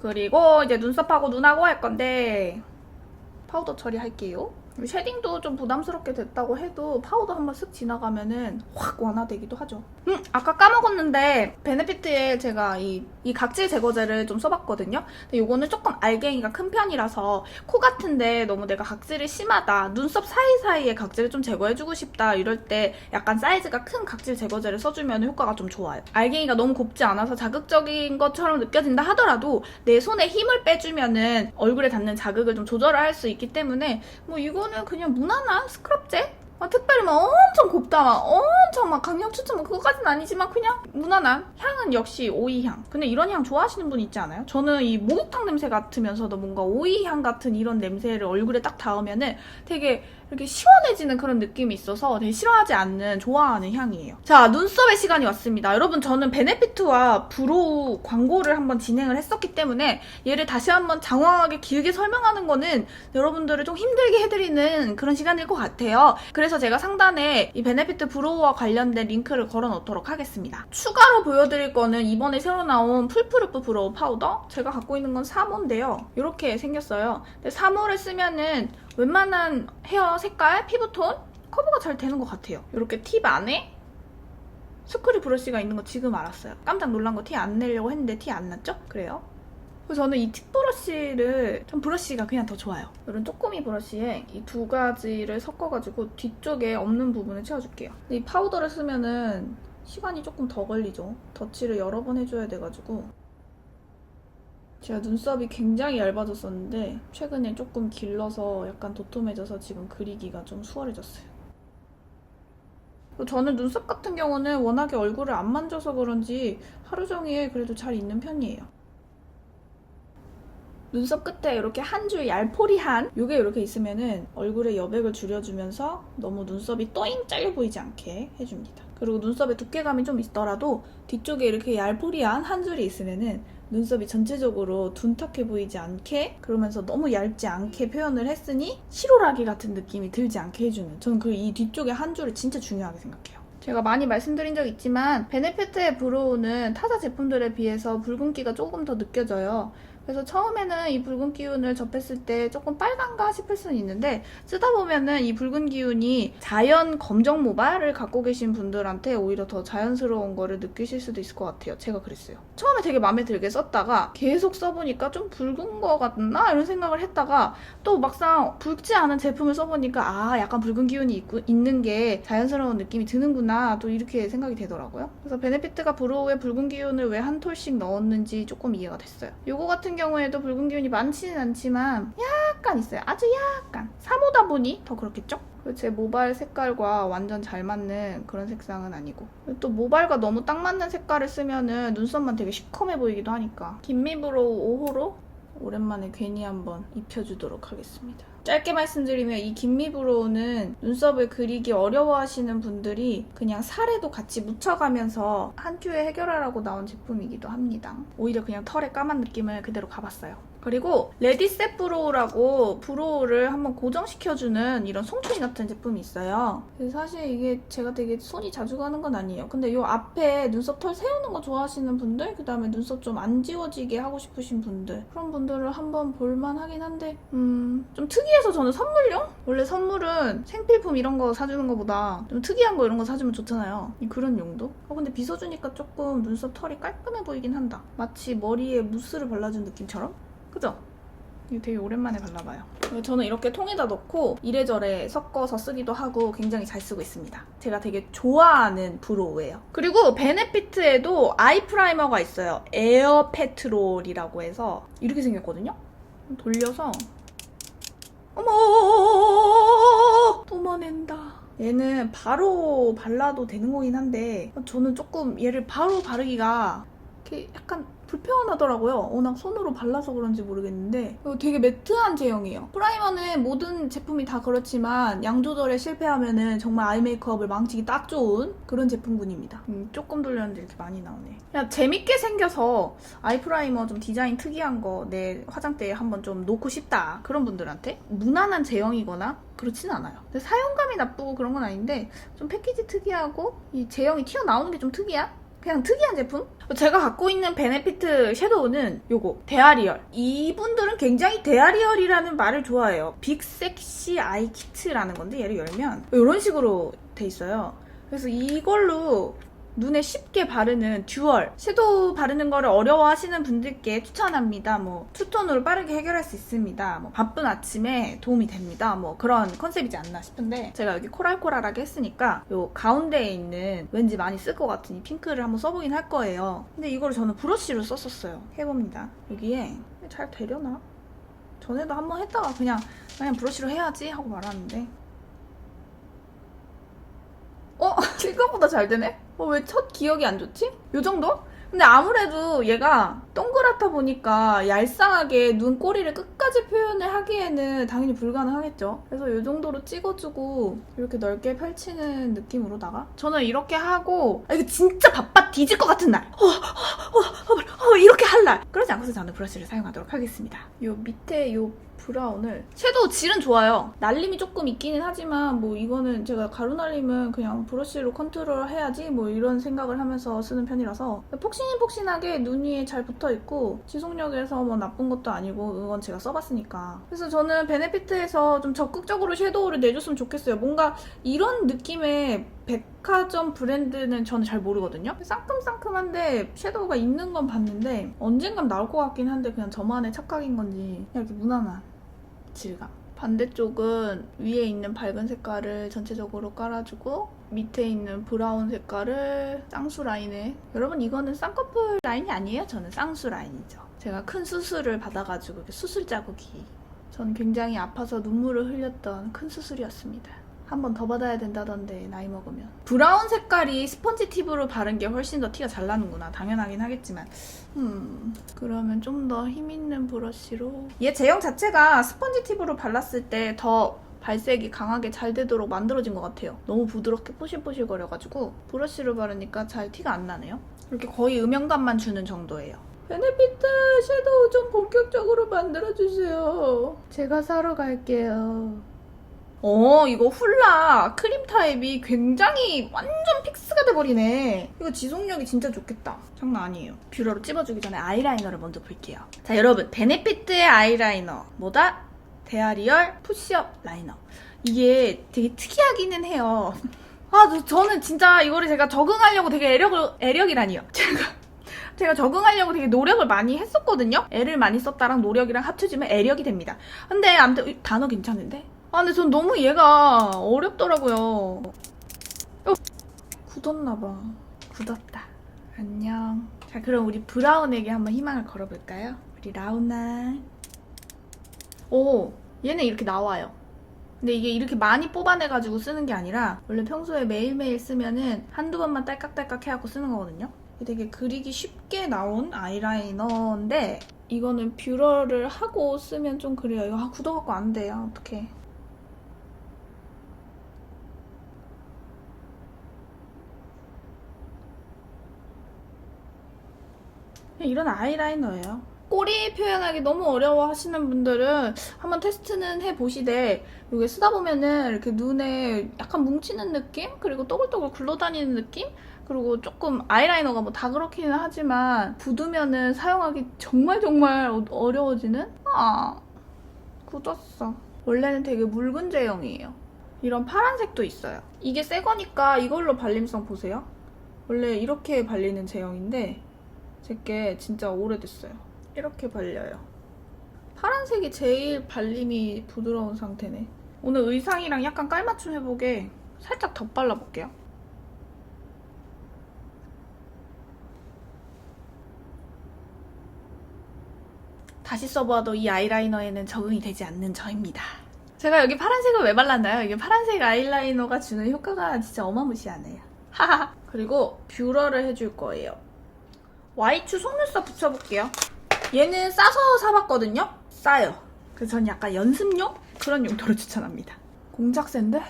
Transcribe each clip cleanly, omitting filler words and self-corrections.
그리고 이제 눈썹하고 눈하고 할 건데 파우더 처리할게요. 쉐딩도 좀 부담스럽게 됐다고 해도 파우더 한번 쓱 지나가면은 확 완화되기도 하죠. 아까 까먹었는데 베네피트에 제가 이 각질 제거제를 좀 써봤거든요. 근데 이거는 조금 알갱이가 큰 편이라서 코 같은데 너무 내가 각질이 심하다, 눈썹 사이사이에 각질을 좀 제거해주고 싶다 이럴 때 약간 사이즈가 큰 각질 제거제를 써주면 효과가 좀 좋아요. 알갱이가 너무 곱지 않아서 자극적인 것처럼 느껴진다 하더라도 내 손에 힘을 빼주면은 얼굴에 닿는 자극을 좀 조절을 할 수 있기 때문에 뭐 이거는 그냥 무난한 스크럽제? 특별히 막 엄청 곱다, 막 엄청 막 강력 추천, 그거까지는 아니지만 그냥 무난한. 향은 역시 오이향. 근데 이런 향 좋아하시는 분 있지 않아요? 저는 이 목욕탕 냄새 같으면서도 뭔가 오이향 같은 이런 냄새를 얼굴에 딱 닿으면은 되게 이렇게 시원해지는 그런 느낌이 있어서 되게 싫어하지 않는, 좋아하는 향이에요. 자, 눈썹의 시간이 왔습니다. 여러분, 저는 베네피트와 브로우 광고를 한번 진행을 했었기 때문에 얘를 다시 한번 장황하게 길게 설명하는 거는 여러분들을 좀 힘들게 해드리는 그런 시간일 것 같아요. 그래서 제가 상단에 이 베네피트 브로우와 관련된 링크를 걸어 놓도록 하겠습니다. 추가로 보여드릴 거는 이번에 새로 나온 풀프루프 브로우 파우더. 제가 갖고 있는 건 3호인데요. 이렇게 생겼어요. 근데 3호를 쓰면은 웬만한 헤어 색깔, 피부톤 커버가 잘 되는 것 같아요. 이렇게 팁 안에 스크류 브러쉬가 있는 거 지금 알았어요. 깜짝 놀란 거 티 안 내려고 했는데 티 안 났죠? 그래요. 그래서 저는 이 팁 브러쉬를, 전 브러쉬가 그냥 더 좋아요. 이런 쪼꼬미 브러쉬에 이 두 가지를 섞어가지고 뒤쪽에 없는 부분을 채워줄게요. 이 파우더를 쓰면은 시간이 조금 더 걸리죠. 덧칠을 여러 번 해줘야 돼가지고. 제가 눈썹이 굉장히 얇아졌었는데 최근에 조금 길러서 약간 도톰해져서 지금 그리기가 좀 수월해졌어요. 저는 눈썹 같은 경우는 워낙에 얼굴을 안 만져서 그런지 하루 종일 그래도 잘 있는 편이에요. 눈썹 끝에 이렇게 한 줄 얄포리한 요게 이렇게 있으면은 얼굴의 여백을 줄여주면서 너무 눈썹이 또잉 잘려 보이지 않게 해줍니다. 그리고 눈썹에 두께감이 좀 있더라도 뒤쪽에 이렇게 얄포리한 한 줄이 있으면은 눈썹이 전체적으로 둔탁해 보이지 않게, 그러면서 너무 얇지 않게 표현을 했으니 실오라기 같은 느낌이 들지 않게 해주는, 저는 그 이 뒤쪽에 한 줄을 진짜 중요하게 생각해요. 제가 많이 말씀드린 적 있지만 베네피트의 브로우는 타사 제품들에 비해서 붉은기가 조금 더 느껴져요. 그래서 처음에는 이 붉은 기운을 접했을 때 조금 빨간가 싶을 수는 있는데 쓰다 보면은 이 붉은 기운이 자연 검정 모발을 갖고 계신 분들한테 오히려 더 자연스러운 거를 느끼실 수도 있을 것 같아요. 제가 그랬어요. 처음에 되게 마음에 들게 썼다가 계속 써보니까 좀 붉은 거 같나? 이런 생각을 했다가 또 막상 붉지 않은 제품을 써보니까 아, 약간 붉은 기운이 있는 게 자연스러운 느낌이 드는구나, 또 이렇게 생각이 되더라고요. 그래서 베네피트가 브로우에 붉은 기운을 왜 한 톨씩 넣었는지 조금 이해가 됐어요. 요거 같은 경우에도 붉은 기운이 많지는 않지만 약간 있어요. 아주 약간. 3호다 보니 더 그렇겠죠? 제 모발 색깔과 완전 잘 맞는 그런 색상은 아니고, 또 모발과 너무 딱 맞는 색깔을 쓰면은 눈썹만 되게 시커매 보이기도 하니까 긴미브로우 5호로 오랜만에 괜히 한번 입혀주도록 하겠습니다. 짧게 말씀드리면 이 긴미브로우는 눈썹을 그리기 어려워하시는 분들이 그냥 살에도 같이 묻혀가면서 한 큐에 해결하라고 나온 제품이기도 합니다. 오히려 그냥 털의 까만 느낌을 그대로 가봤어요. 그리고 레디셋 브로우라고 브로우를 한번 고정시켜주는 이런 송충이 같은 제품이 있어요. 사실 이게 제가 되게 손이 자주 가는 건 아니에요. 근데 이 앞에 눈썹 털 세우는 거 좋아하시는 분들, 그 다음에 눈썹 좀 안 지워지게 하고 싶으신 분들, 그런 분들을 한번 볼만하긴 한데 좀 특이해서 저는 선물용? 원래 선물은 생필품 이런 거 사주는 거보다 좀 특이한 거 이런 거 사주면 좋잖아요. 그런 용도? 근데 빗어주니까 조금 눈썹 털이 깔끔해 보이긴 한다. 마치 머리에 무스를 발라준 느낌처럼? 그죠? 이거 되게 오랜만에 발라봐요. 저는 이렇게 통에다 넣고 이래저래 섞어서 쓰기도 하고 굉장히 잘 쓰고 있습니다. 제가 되게 좋아하는 브로우예요. 그리고 베네피트에도 아이 프라이머가 있어요. 에어 페트롤이라고 해서 이렇게 생겼거든요? 돌려서 어머! 도마낸다. 얘는 바로 발라도 되는 거긴 한데 저는 조금 얘를 바로 바르기가 이렇게 약간 불편하더라고요. 워낙 손으로 발라서 그런지 모르겠는데 이거 되게 매트한 제형이에요. 프라이머는 모든 제품이 다 그렇지만 양 조절에 실패하면은 정말 아이 메이크업을 망치기 딱 좋은 그런 제품군입니다. 조금 돌렸는데 이렇게 많이 나오네. 그냥 재밌게 생겨서 아이 프라이머 좀 디자인 특이한 거 내 화장대에 한번 좀 놓고 싶다, 그런 분들한테 무난한 제형이거나 그렇진 않아요. 근데 사용감이 나쁘고 그런 건 아닌데 좀 패키지 특이하고 이 제형이 튀어나오는 게 좀 특이한 그냥 특이한 제품? 제가 갖고 있는 베네피트 섀도우는 요거 데아리얼. 이분들은 굉장히 데아리얼이라는 말을 좋아해요. 빅 섹시 아이 키트라는 건데 얘를 열면 이런 식으로 돼 있어요. 그래서 이걸로 눈에 쉽게 바르는 듀얼 섀도우 바르는 거를 어려워하시는 분들께 추천합니다. 뭐 투톤으로 빠르게 해결할 수 있습니다. 뭐 바쁜 아침에 도움이 됩니다. 뭐 그런 컨셉이지 않나 싶은데 제가 여기 코랄코랄하게 했으니까 요 가운데에 있는 왠지 많이 쓸 것 같은 이 핑크를 한번 써보긴 할 거예요. 근데 이걸 저는 브러쉬로 썼었어요. 해봅니다. 여기에 잘 되려나? 전에도 한번 했다가 그냥 브러쉬로 해야지 하고 말았는데 생각보다 잘 되네? 왜 첫 기억이 안 좋지? 요 정도? 근데 아무래도 얘가 동그랗다 보니까 얄쌍하게 눈꼬리를 끝까지 표현을 하기에는 당연히 불가능하겠죠. 그래서 요 정도로 찍어주고 이렇게 넓게 펼치는 느낌으로다가 저는 이렇게 하고 이거 진짜 바빠 뒤질 것 같은 날 이렇게 할 날 그러지 않고서 저는 브러쉬를 사용하도록 하겠습니다. 요 밑에 요 브라운을 섀도우 질은 좋아요. 날림이 조금 있기는 하지만 뭐 이거는 제가 가루 날림은 그냥 브러쉬로 컨트롤 해야지 뭐 이런 생각을 하면서 쓰는 편이라서 폭신폭신하게 눈 위에 잘 붙어있고 지속력에서 뭐 나쁜 것도 아니고 그건 제가 써봤으니까. 그래서 저는 베네피트에서 좀 적극적으로 섀도우를 내줬으면 좋겠어요. 뭔가 이런 느낌의 백화점 브랜드는 저는 잘 모르거든요. 상큼상큼한데 섀도우가 있는 건 봤는데 언젠간 나올 것 같긴 한데 그냥 저만의 착각인 건지 그냥 이렇게 무난한 질감. 반대쪽은 위에 있는 밝은 색깔을 전체적으로 깔아주고 밑에 있는 브라운 색깔을 쌍수 라인에 여러분 이거는 쌍꺼풀 라인이 아니에요. 저는 쌍수 라인이죠. 제가 큰 수술을 받아가지고 수술 자국이 전 굉장히 아파서 눈물을 흘렸던 큰 수술이었습니다. 한 번 더 받아야 된다던데 나이 먹으면. 브라운 색깔이 스펀지 팁으로 바른 게 훨씬 더 티가 잘 나는구나. 당연하긴 하겠지만 그러면 좀 더 힘있는 브러쉬로 얘 제형 자체가 스펀지 팁으로 발랐을 때 더 발색이 강하게 잘 되도록 만들어진 것 같아요. 너무 부드럽게 포실포실거려가지고 브러쉬로 바르니까 잘 티가 안 나네요. 이렇게 거의 음영감만 주는 정도예요. 베네피트 섀도우 좀 본격적으로 만들어주세요. 제가 사러 갈게요. 이거 훌라 크림 타입이 굉장히 완전 픽스가 돼버리네. 이거 지속력이 진짜 좋겠다. 장난 아니에요. 뷰러로 찝어주기 전에 아이라이너를 먼저 볼게요. 자, 여러분 베네피트의 아이라이너 뭐다? 데아리얼 푸시업 라이너. 이게 되게 특이하기는 해요. 저는 진짜 이거를 제가 적응하려고 되게 애력이라니요. 제가 적응하려고 되게 노력을 많이 했었거든요. 애를 많이 썼다랑 노력이랑 합쳐지면 애력이 됩니다. 근데 아무튼 단어 괜찮은데? 근데 전 너무 얘가 어렵더라고요. 굳었나봐. 굳었다. 안녕. 자, 그럼 우리 브라운에게 한번 희망을 걸어볼까요? 우리 라우나. 얘는 이렇게 나와요. 근데 이게 이렇게 많이 뽑아내가지고 쓰는 게 아니라 원래 평소에 매일매일 쓰면은 한두 번만 딸깍딸깍 해갖고 쓰는 거거든요. 되게 그리기 쉽게 나온 아이라이너인데 이거는 뷰러를 하고 쓰면 좀 그래요. 이거 굳어갖고 안 돼요. 어떡해. 이런 아이라이너예요. 꼬리 표현하기 너무 어려워 하시는 분들은 한번 테스트는 해보시되 이게 쓰다 보면은 이렇게 눈에 약간 뭉치는 느낌? 그리고 또글또글 굴러다니는 느낌? 그리고 조금 아이라이너가 뭐 다 그렇기는 하지만 굳으면은 사용하기 정말 어려워지는? 굳었어. 원래는 되게 묽은 제형이에요. 이런 파란색도 있어요. 이게 새 거니까 이걸로 발림성 보세요. 원래 이렇게 발리는 제형인데 제게 진짜 오래됐어요. 이렇게 발려요. 파란색이 제일 발림이 부드러운 상태네. 오늘 의상이랑 약간 깔맞춤 해보게 살짝 더 발라볼게요. 다시 써봐도 이 아이라이너에는 적응이 되지 않는 저입니다. 제가 여기 파란색을 왜 발랐나요? 이게 파란색 아이라이너가 주는 효과가 진짜 어마무시하네요. 하하. 그리고 뷰러를 해줄 거예요. 와이추 속눈썹 붙여볼게요. 얘는 싸서 사봤거든요? 싸요. 그래서 전 약간 연습용? 그런 용도로 추천합니다. 공작새인데?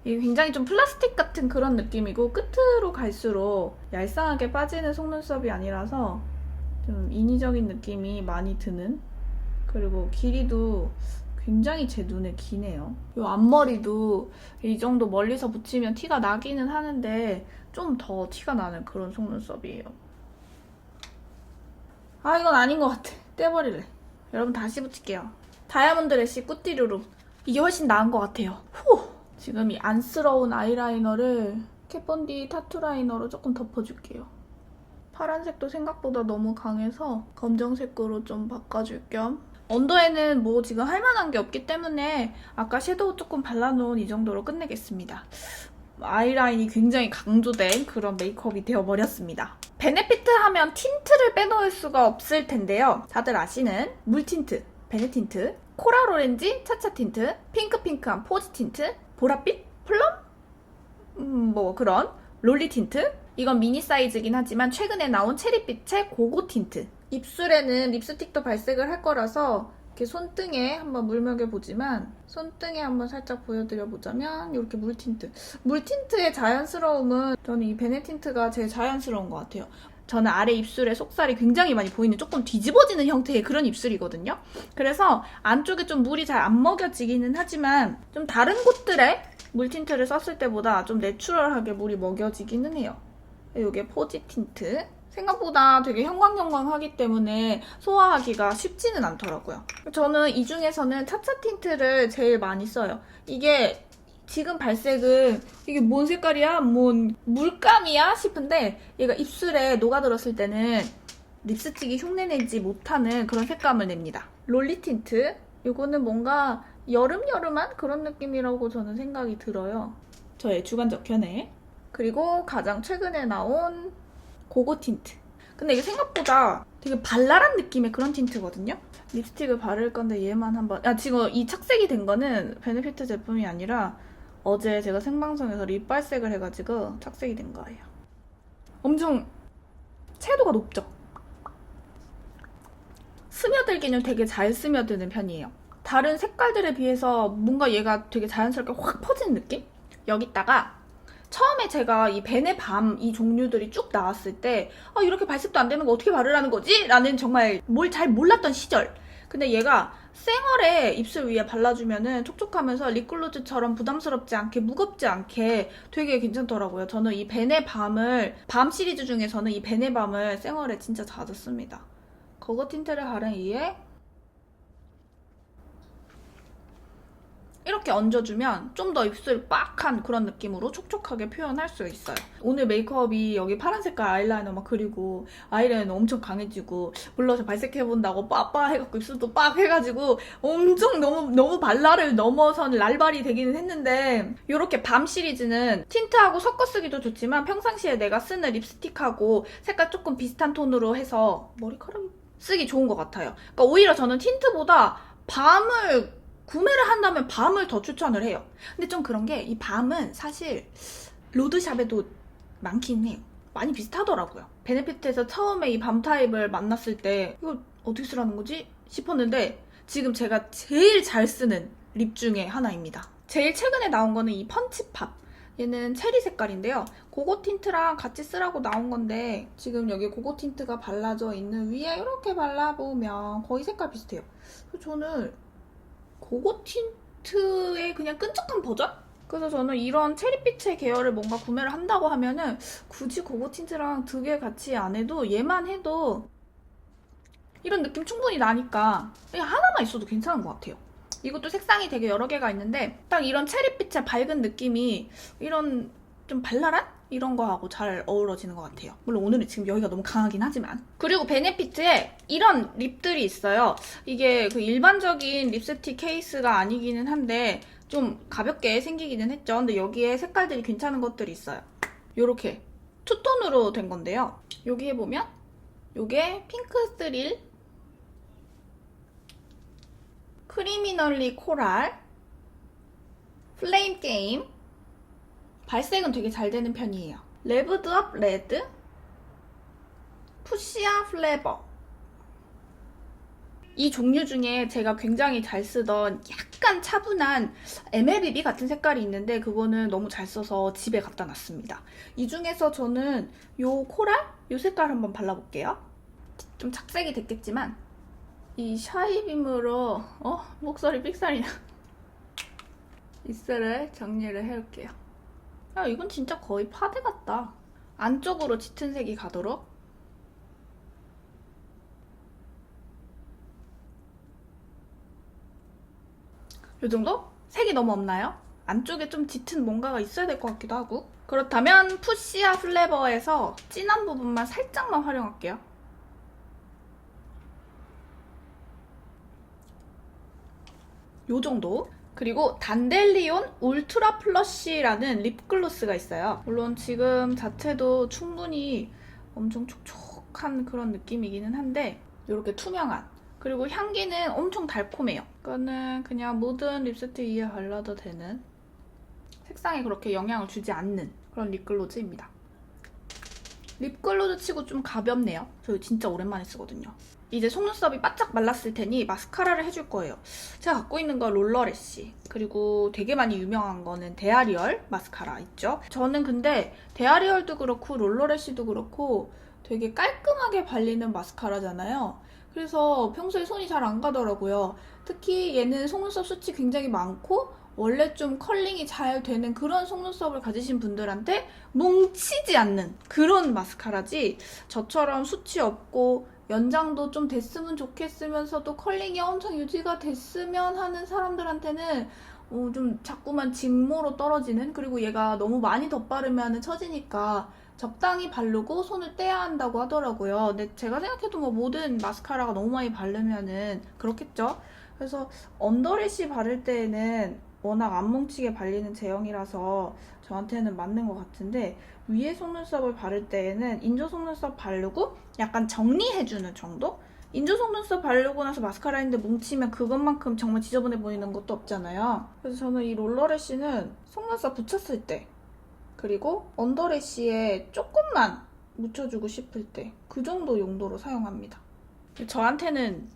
이게 굉장히 좀 플라스틱 같은 그런 느낌이고 끝으로 갈수록 얄쌍하게 빠지는 속눈썹이 아니라서 좀 인위적인 느낌이 많이 드는, 그리고 길이도 굉장히 제 눈에 기네요. 이 앞머리도 이 정도 멀리서 붙이면 티가 나기는 하는데 좀 더 티가 나는 그런 속눈썹이에요. 아, 이건 아닌 것 같아. 떼버릴래. 여러분 다시 붙일게요. 다이아몬드 래쉬 꾸띠루루. 이게 훨씬 나은 것 같아요. 후! 지금 이 안쓰러운 아이라이너를 캣본디 타투 라이너로 조금 덮어줄게요. 파란색도 생각보다 너무 강해서 검정색으로 좀 바꿔줄 겸 언더에는 뭐 지금 할 만한 게 없기 때문에 아까 섀도우 조금 발라놓은 이 정도로 끝내겠습니다. 아이라인이 굉장히 강조된 그런 메이크업이 되어버렸습니다. 베네피트 하면 틴트를 빼놓을 수가 없을 텐데요. 다들 아시는 물틴트, 베네틴트, 코랄 오렌지, 차차 틴트, 핑크핑크한 포지 틴트, 보랏빛, 플럼? 뭐 그런 롤리 틴트? 이건 미니 사이즈긴 하지만 최근에 나온 체리빛의 고고 틴트. 입술에는 립스틱도 발색을 할 거라서 이렇게 손등에 한번 물먹여보지만 손등에 한번 살짝 보여드려보자면 이렇게 물틴트. 물틴트의 자연스러움은 저는 이 베네틴트가 제일 자연스러운 것 같아요. 저는 아래 입술에 속살이 굉장히 많이 보이는 조금 뒤집어지는 형태의 그런 입술이거든요. 그래서 안쪽에 좀 물이 잘 안 먹여지기는 하지만 좀 다른 곳들에 물틴트를 썼을 때보다 좀 내추럴하게 물이 먹여지기는 해요. 이게 포지 틴트. 생각보다 되게 형광형광하기 때문에 소화하기가 쉽지는 않더라고요. 저는 이 중에서는 차차 틴트를 제일 많이 써요. 이게 지금 발색은 이게 뭔 색깔이야? 뭔 물감이야? 싶은데 얘가 입술에 녹아들었을 때는 립스틱이 흉내내지 못하는 그런 색감을 냅니다. 롤리 틴트. 이거는 뭔가 여름여름한 그런 느낌이라고 저는 생각이 들어요. 저의 주관적 견해. 그리고 가장 최근에 나온 고고 틴트. 근데 이게 생각보다 되게 발랄한 느낌의 그런 틴트거든요? 립스틱을 바를 건데 얘만 한번... 지금 이 착색이 된 거는 베네피트 제품이 아니라 어제 제가 생방송에서 립 발색을 해가지고 착색이 된 거예요. 엄청 채도가 높죠? 스며들기는 되게 잘 스며드는 편이에요. 다른 색깔들에 비해서 뭔가 얘가 되게 자연스럽게 확 퍼지는 느낌? 여기다가 처음에 제가 이 베네 밤 이 종류들이 쭉 나왔을 때 이렇게 발색도 안 되는 거 어떻게 바르라는 거지? 라는 정말 뭘 잘 몰랐던 시절. 근데 얘가 쌩얼에 입술 위에 발라주면은 촉촉하면서 립글로즈처럼 부담스럽지 않게 무겁지 않게 되게 괜찮더라고요. 저는 이 베네 밤 시리즈 중에서는 이 베네 밤을 쌩얼에 진짜 자주 씁니다. 거거 틴트를 바른 이에 이렇게 얹어주면 좀 더 입술 빡한 그런 느낌으로 촉촉하게 표현할 수 있어요. 오늘 메이크업이 여기 파란 색깔 아이라이너 막 그리고 아이라이너 엄청 강해지고 블러셔 발색해본다고 빠빠 해갖고 입술도 빡 해가지고 엄청 너무 발랄을 넘어선 랄발이 되기는 했는데 이렇게 밤 시리즈는 틴트하고 섞어 쓰기도 좋지만 평상시에 내가 쓰는 립스틱하고 색깔 조금 비슷한 톤으로 해서 머리카락이 쓰기 좋은 것 같아요. 그러니까 오히려 저는 틴트보다 밤을 구매를 한다면 밤을 더 추천을 해요. 근데 좀 그런 게 이 밤은 사실 로드샵에도 많긴 해요. 많이 비슷하더라고요. 베네피트에서 처음에 이 밤 타입을 만났을 때 이거 어떻게 쓰라는 거지? 싶었는데 지금 제가 제일 잘 쓰는 립 중에 하나입니다. 제일 최근에 나온 거는 이 펀치팝. 얘는 체리 색깔인데요. 고고 틴트랑 같이 쓰라고 나온 건데 지금 여기 고고 틴트가 발라져 있는 위에 이렇게 발라보면 거의 색깔 비슷해요. 그래서 저는 고고 틴트의 그냥 끈적한 버전? 그래서 저는 이런 체리빛의 계열을 뭔가 구매를 한다고 하면은 굳이 고고 틴트랑 두 개 같이 안 해도 얘만 해도 이런 느낌 충분히 나니까 그냥 하나만 있어도 괜찮은 것 같아요. 이것도 색상이 되게 여러 개가 있는데 딱 이런 체리빛의 밝은 느낌이 이런 좀 발랄한? 이런 거하고 잘 어우러지는 것 같아요. 물론 오늘은 지금 여기가 너무 강하긴 하지만. 그리고 베네피트에 이런 립들이 있어요. 이게 그 일반적인 립스틱 케이스가 아니기는 한데 좀 가볍게 생기기는 했죠. 근데 여기에 색깔들이 괜찮은 것들이 있어요. 요렇게 투톤으로 된 건데요. 여기에 보면 요게 핑크 스릴, 크리미널리 코랄, 플레임 게임, 발색은 되게 잘 되는 편이에요. 레브드업 레드, 푸시아 플레버. 이 종류 중에 제가 굉장히 잘 쓰던 약간 차분한 MLBB 같은 색깔이 있는데 그거는 너무 잘 써서 집에 갖다 놨습니다. 이 중에서 저는 요 코랄? 요 색깔 한번 발라볼게요. 좀 착색이 됐겠지만 이 샤이빔으로 목소리 삑살이나 입술을 정리를 해올게요. 야, 이건 진짜 거의 파데 같다. 안쪽으로 짙은 색이 가도록. 요 정도? 색이 너무 없나요? 안쪽에 좀 짙은 뭔가가 있어야 될 것 같기도 하고. 그렇다면 푸시아 플레버에서 진한 부분만 살짝만 활용할게요. 요 정도. 그리고 단델리온 울트라 플러쉬라는 립글로스가 있어요. 물론 지금 자체도 충분히 엄청 촉촉한 그런 느낌이기는 한데 이렇게 투명한, 그리고 향기는 엄청 달콤해요. 이거는 그냥 모든 립스틱 위에 발라도 되는, 색상에 그렇게 영향을 주지 않는 그런 립글로즈입니다. 립글로즈 치고 좀 가볍네요. 저 진짜 오랜만에 쓰거든요. 이제 속눈썹이 바짝 말랐을 테니 마스카라를 해줄 거예요. 제가 갖고 있는 건 롤러래쉬, 그리고 되게 많이 유명한 거는 데아리얼 마스카라 있죠? 저는 근데 데아리얼도 그렇고 롤러래쉬도 그렇고 되게 깔끔하게 발리는 마스카라잖아요. 그래서 평소에 손이 잘 안 가더라고요. 특히 얘는 속눈썹 숱이 굉장히 많고 원래 좀 컬링이 잘 되는 그런 속눈썹을 가지신 분들한테 뭉치지 않는 그런 마스카라지, 저처럼 숱이 없고 연장도 좀 됐으면 좋겠으면서도 컬링이 엄청 유지가 됐으면 하는 사람들한테는 좀 자꾸만 직모로 떨어지는, 그리고 얘가 너무 많이 덧바르면 처지니까 적당히 바르고 손을 떼야 한다고 하더라고요. 근데 제가 생각해도 뭐 모든 마스카라가 너무 많이 바르면은 그렇겠죠? 그래서 언더래쉬 바를 때에는 워낙 안 뭉치게 발리는 제형이라서 저한테는 맞는 것 같은데, 위에 속눈썹을 바를 때에는 인조 속눈썹 바르고 약간 정리해주는 정도? 인조 속눈썹 바르고 나서 마스카라 했는데 뭉치면 그것만큼 정말 지저분해 보이는 것도 없잖아요. 그래서 저는 이 롤러래쉬는 속눈썹 붙였을 때, 그리고 언더래쉬에 조금만 묻혀주고 싶을 때 그 정도 용도로 사용합니다. 저한테는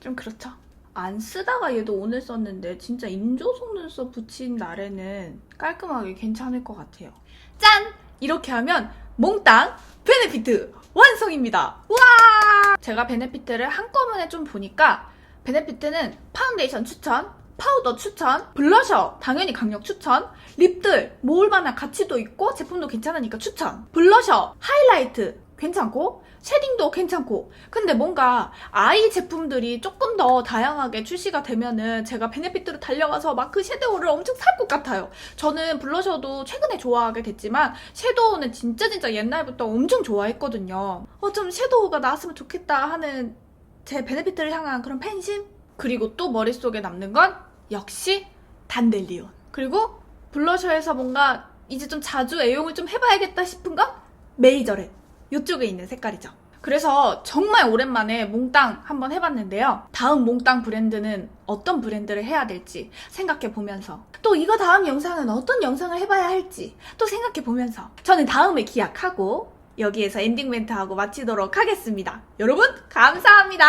좀 그렇죠? 안 쓰다가 얘도 오늘 썼는데 진짜 인조 속눈썹 붙인 날에는 깔끔하게 괜찮을 것 같아요. 짠! 이렇게 하면 몽땅 베네피트 완성입니다. 우와! 제가 베네피트를 한꺼번에 좀 보니까 베네피트는 파운데이션 추천, 파우더 추천, 블러셔 당연히 강력 추천, 립들 모을만한 가치도 있고 제품도 괜찮으니까 추천, 블러셔, 하이라이트 괜찮고 쉐딩도 괜찮고. 근데 뭔가 아이 제품들이 조금 더 다양하게 출시가 되면은 제가 베네피트로 달려가서 막 그 섀도우를 엄청 살 것 같아요. 저는 블러셔도 최근에 좋아하게 됐지만 섀도우는 진짜 옛날부터 엄청 좋아했거든요. 좀 섀도우가 나왔으면 좋겠다 하는 제 베네피트를 향한 그런 팬심? 그리고 또 머릿속에 남는 건 역시 단델리온. 그리고 블러셔에서 뭔가 이제 좀 자주 애용을 좀 해봐야겠다 싶은 건 메이저렛. 이쪽에 있는 색깔이죠. 그래서 정말 오랜만에 몽땅 한번 해봤는데요. 다음 몽땅 브랜드는 어떤 브랜드를 해야 될지 생각해보면서, 또 이거 다음 영상은 어떤 영상을 해봐야 할지 또 생각해보면서 저는 다음에 기약하고 여기에서 엔딩 멘트하고 마치도록 하겠습니다. 여러분 감사합니다.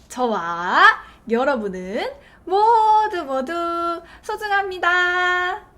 저와 여러분은 모두 소중합니다.